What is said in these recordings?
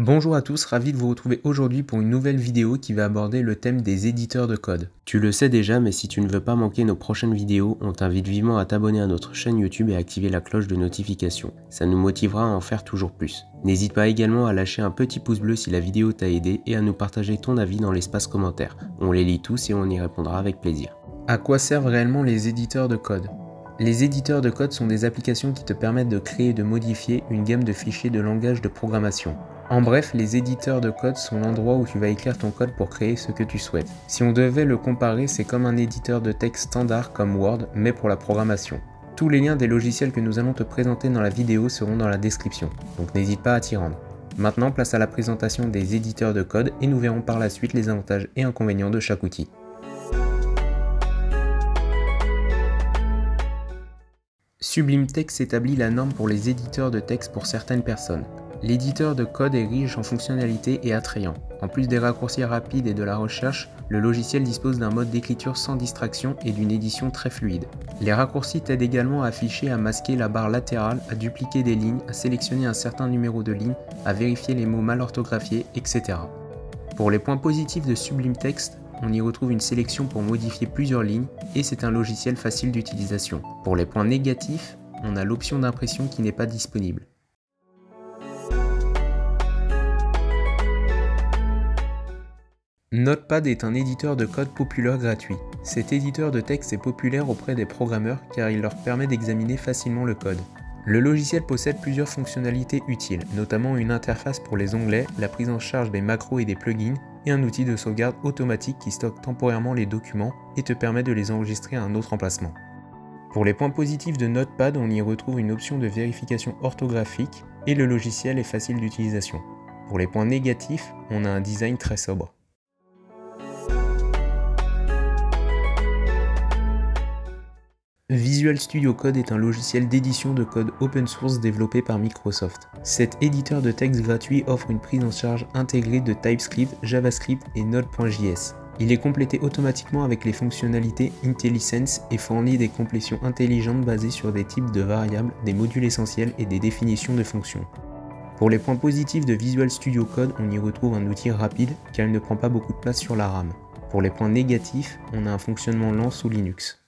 Bonjour à tous, ravi de vous retrouver aujourd'hui pour une nouvelle vidéo qui va aborder le thème des éditeurs de code. Tu le sais déjà, mais si tu ne veux pas manquer nos prochaines vidéos, on t'invite vivement à t'abonner à notre chaîne YouTube et à activer la cloche de notification. Ça nous motivera à en faire toujours plus. N'hésite pas également à lâcher un petit pouce bleu si la vidéo t'a aidé et à nous partager ton avis dans l'espace commentaire. On les lit tous et on y répondra avec plaisir. À quoi servent réellement les éditeurs de code ? Les éditeurs de code sont des applications qui te permettent de créer et de modifier une gamme de fichiers de langage de programmation. En bref, les éditeurs de code sont l'endroit où tu vas écrire ton code pour créer ce que tu souhaites. Si on devait le comparer, c'est comme un éditeur de texte standard comme Word, mais pour la programmation. Tous les liens des logiciels que nous allons te présenter dans la vidéo seront dans la description, donc n'hésite pas à t'y rendre. Maintenant, place à la présentation des éditeurs de code et nous verrons par la suite les avantages et inconvénients de chaque outil. Sublime Text établit la norme pour les éditeurs de texte pour certaines personnes. L'éditeur de code est riche en fonctionnalités et attrayant. En plus des raccourcis rapides et de la recherche, le logiciel dispose d'un mode d'écriture sans distraction et d'une édition très fluide. Les raccourcis t'aident également à afficher, à masquer la barre latérale, à dupliquer des lignes, à sélectionner un certain numéro de ligne, à vérifier les mots mal orthographiés, etc. Pour les points positifs de Sublime Text, on y retrouve une sélection pour modifier plusieurs lignes et c'est un logiciel facile d'utilisation. Pour les points négatifs, on a l'option d'impression qui n'est pas disponible. Notepad est un éditeur de code populaire gratuit. Cet éditeur de texte est populaire auprès des programmeurs car il leur permet d'examiner facilement le code. Le logiciel possède plusieurs fonctionnalités utiles, notamment une interface pour les onglets, la prise en charge des macros et des plugins, et un outil de sauvegarde automatique qui stocke temporairement les documents et te permet de les enregistrer à un autre emplacement. Pour les points positifs de Notepad, on y retrouve une option de vérification orthographique et le logiciel est facile d'utilisation. Pour les points négatifs, on a un design très sobre. Visual Studio Code est un logiciel d'édition de code open source développé par Microsoft. Cet éditeur de texte gratuit offre une prise en charge intégrée de TypeScript, JavaScript et Node.js. Il est complété automatiquement avec les fonctionnalités IntelliSense et fournit des complétions intelligentes basées sur des types de variables, des modules essentiels et des définitions de fonctions. Pour les points positifs de Visual Studio Code, on y retrouve un outil rapide car il ne prend pas beaucoup de place sur la RAM. Pour les points négatifs, on a un fonctionnement lent sous Linux.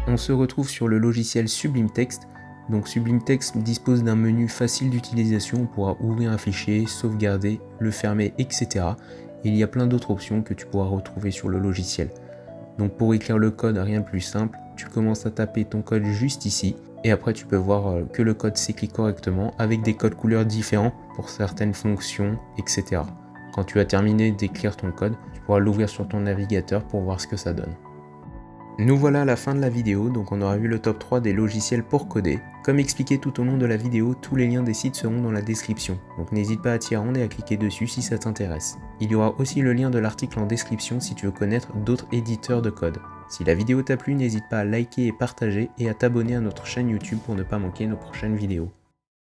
On se retrouve sur le logiciel Sublime Text. Donc Sublime Text dispose d'un menu facile d'utilisation, on pourra ouvrir un fichier, sauvegarder, le fermer, etc. Il y a plein d'autres options que tu pourras retrouver sur le logiciel. Donc pour écrire le code, rien de plus simple, tu commences à taper ton code juste ici et après tu peux voir que le code s'écrit correctement avec des codes couleurs différents pour certaines fonctions, etc. Quand tu as terminé d'écrire ton code, tu pourras l'ouvrir sur ton navigateur pour voir ce que ça donne. Nous voilà à la fin de la vidéo, donc on aura vu le top 3 des logiciels pour coder. Comme expliqué tout au long de la vidéo, tous les liens des sites seront dans la description, donc n'hésite pas à t'y rendre et à cliquer dessus si ça t'intéresse. Il y aura aussi le lien de l'article en description si tu veux connaître d'autres éditeurs de code. Si la vidéo t'a plu, n'hésite pas à liker et partager et à t'abonner à notre chaîne YouTube pour ne pas manquer nos prochaines vidéos.